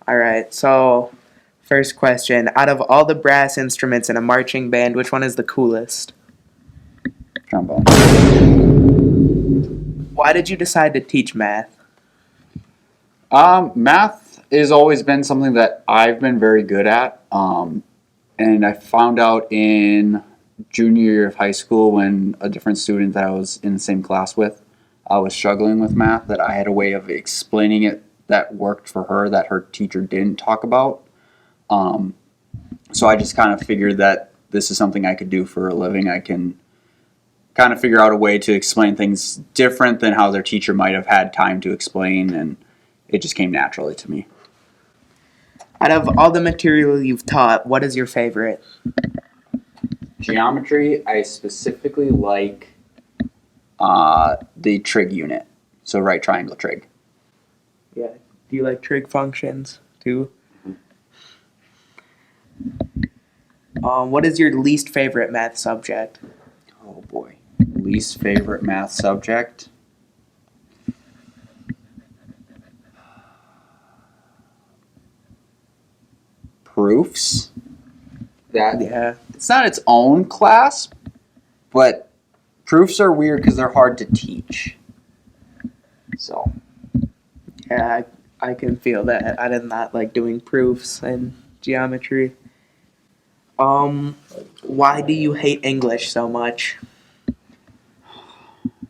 All right, so first question. Out of all the brass instruments in a marching band, which one is the coolest? Trombone. Why did you decide to teach math? Math has always been something that I've been very good at. And I found out in junior year of high school when a different student that I was in the same class with was struggling with math that I had a way of explaining it that worked for her that her teacher didn't talk about. So I just kind of figured that this is something I could do for a living. I can kind of figure out a way to explain things different than how their teacher might have had time to explain, and it just came naturally to me. Out of all the material you've taught, what is your favorite? Geometry, I specifically like the trig unit, so right triangle trig. Yeah. Do you like trig functions too? What is your least favorite math subject? Oh boy, least favorite math subject? Proofs. Yeah. It's not its own class, but proofs are weird because they're hard to teach. So, Yeah, I can feel that. I did not like doing proofs and geometry. Why do you hate English so much?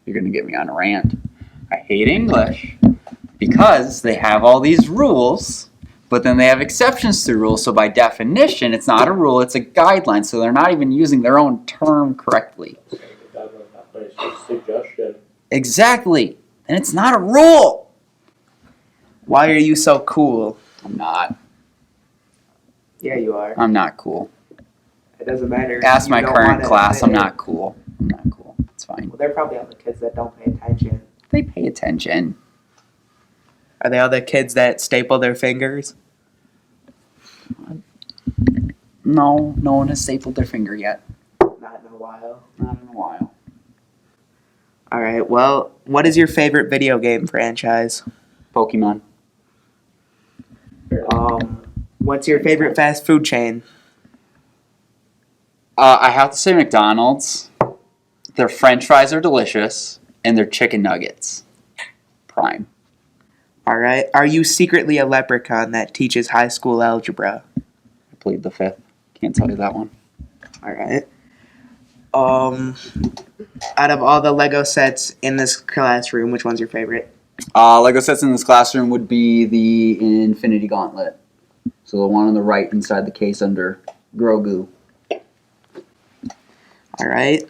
you're going to get me on a rant. I hate English because they have all these rules, but then they have exceptions to rules. So by definition, it's not a rule, it's a guideline. So they're not even using their own term correctly. Suggestion. Exactly. And it's not a rule. Why are you so cool? I'm not. Yeah, you are. I'm not cool. It doesn't matter. Ask You my don't current wanna class. admit I'm it. not cool. I'm not cool. It's fine. Well, they're probably all the kids that don't pay attention. They pay attention. Are they all the kids that staple their fingers? No, no one has stapled their finger yet. Not in a while. Not in a while. All right. Well, what is your favorite video game franchise? Pokemon. What's your favorite fast food chain? I have to say McDonald's. Their French fries are delicious, and their chicken nuggets, prime. All right. Are you secretly a leprechaun that teaches high school algebra? I plead the fifth. Can't tell you that one. All right. Out of all the Lego sets in this classroom, which one's your favorite? Lego sets in this classroom would be the Infinity Gauntlet. So the one on the right inside the case under Grogu. All right.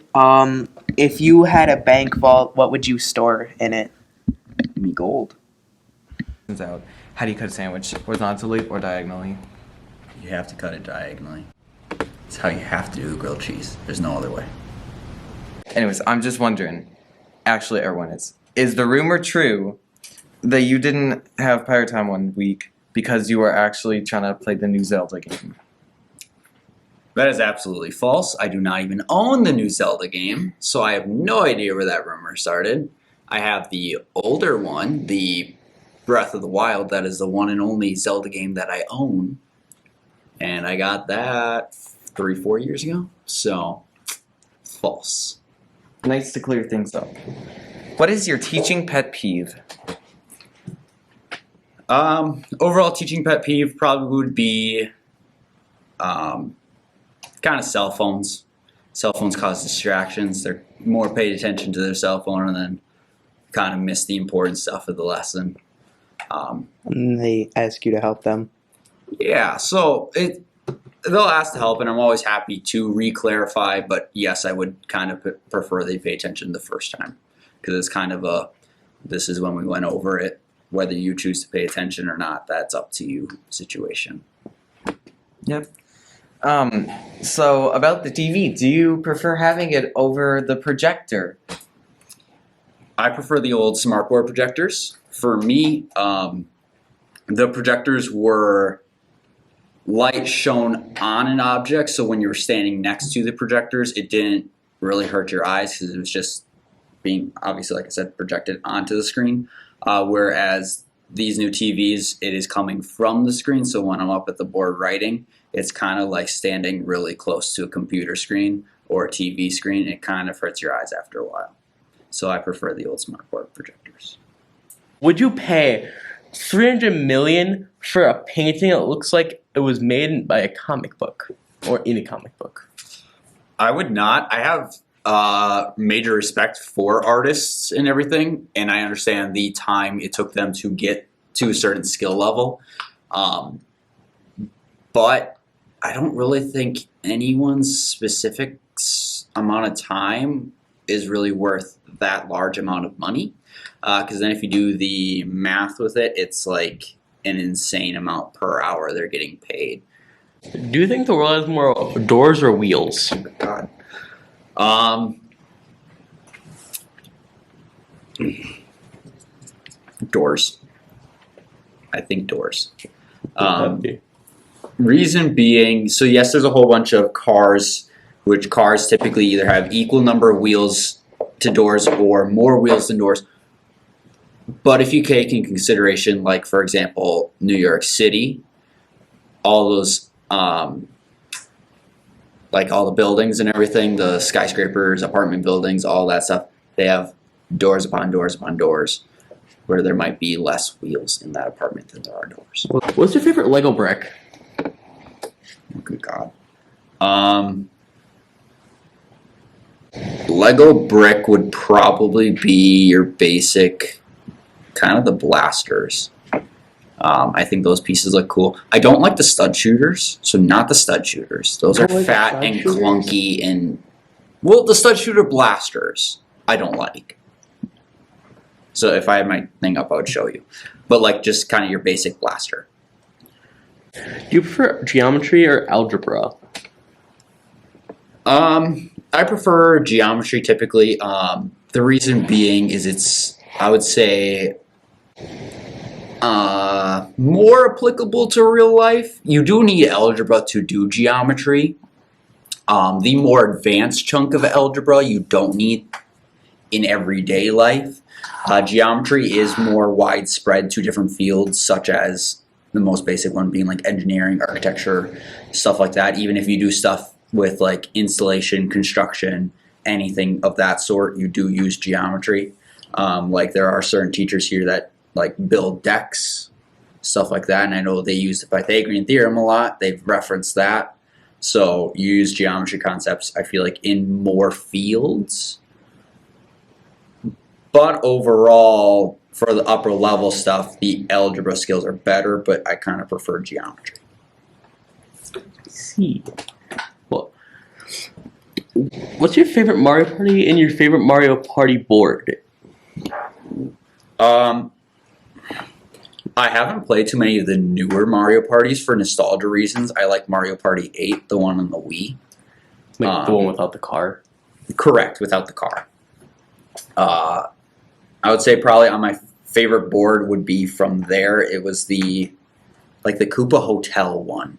If you had a bank vault, what would you store in it? Give me gold. Out. How do you cut a sandwich? Horizontally or diagonally? You have to cut it diagonally. It's how you have to do the grilled cheese. There's no other way. Anyways, I'm just wondering. Actually, everyone is the rumor true that you didn't have Pirate Time one week because you were actually trying to play the new Zelda game? That is absolutely false. I do not even own the new Zelda game, so I have no idea where that rumor started. I have the older one, the Breath of the Wild. That is the one and only Zelda game that I own. And I got that 3-4 years ago. So, false. Nice to clear things up. What is your teaching pet peeve? Overall teaching pet peeve probably would be kind of cell phones. Cell phones cause distractions. They're more paid attention to their cell phone and then kind of miss the important stuff of the lesson. And they ask you to help them. Yeah, so they'll ask to help, and I'm always happy to re-clarify, but yes, I would kind of prefer they pay attention the first time, because it's kind of this is when we went over it, whether you choose to pay attention or not, that's up to you situation. Yep. So about the TV, do you prefer having it over the projector? I prefer the old smartboard projectors. For me, the projectors were light shown on an object, so when you were standing next to the projectors, it didn't really hurt your eyes because it was just being, obviously, like I said, projected onto the screen. Whereas these new TVs, it is coming from the screen. So when I'm up at the board writing, it's kind of like standing really close to a computer screen or a TV screen. It kind of hurts your eyes after a while. So I prefer the old smartboard projectors. Would you pay $300 million for a painting that looks like it was made by a comic book or in a comic book? I would not. I have major respect for artists and everything, and I understand the time it took them to get to a certain skill level. But I don't really think anyone's specific amount of time is really worth that large amount of money. Because then if you do the math with it, it's like an insane amount per hour they're getting paid. Do you think the world has more doors or wheels? God. Doors. I think doors. Reason being, so yes, there's a whole bunch of cars, which cars typically either have equal number of wheels to doors or more wheels than doors. But if you take in consideration, like for example, New York City, all those like all the buildings and everything, the skyscrapers, apartment buildings, all that stuff, they have doors upon doors upon doors, where there might be less wheels in that apartment than there are doors. What's your favorite Lego brick? Oh, good God. Lego brick would probably be your basic, kind of the blasters. I think those pieces look cool. I don't like the stud shooters, so not the stud shooters. Those are fat and clunky and, well, the stud shooter blasters I don't like. So if I had my thing up, I would show you. But like just kind of your basic blaster. Do you prefer geometry or algebra? I prefer geometry typically. The reason being is it's, I would say, more applicable to real life. You do need algebra to do geometry. The more advanced chunk of algebra you don't need in everyday life. Geometry is more widespread to different fields, such as the most basic one being like engineering, architecture, stuff like that. Even if you do stuff with like installation, construction, anything of that sort, you do use geometry. Like there are certain teachers here that like build decks, stuff like that, and I know they use the Pythagorean theorem a lot. They've referenced that. So you use geometry concepts, I feel like, in more fields. But overall, for the upper level stuff, the algebra skills are better, but I kind of prefer geometry. See. Well, what's your favorite Mario Party and your favorite Mario Party board? I haven't played too many of the newer Mario Parties for nostalgia reasons. I like Mario Party 8, the one on the Wii. Like the one without the car? Correct, without the car. I would say probably on my favorite board would be from there. It was the Koopa Hotel one.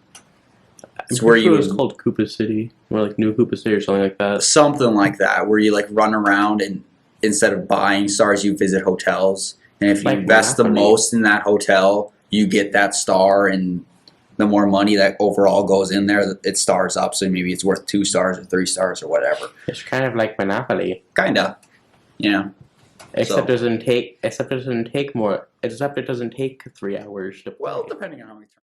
It's where it was called Koopa City, or like New Koopa City or something like that. Something like that, where you like run around and instead of buying stars, you visit hotels. And if you Like invest the Monopoly. most in that hotel, you get that star, and the more money that overall goes in there, it stars up. So maybe it's worth 2 stars or 3 stars or whatever. It's kind of like Monopoly. Kinda, you know. Except it doesn't take 3 hours to play. Well, depending on how many turns.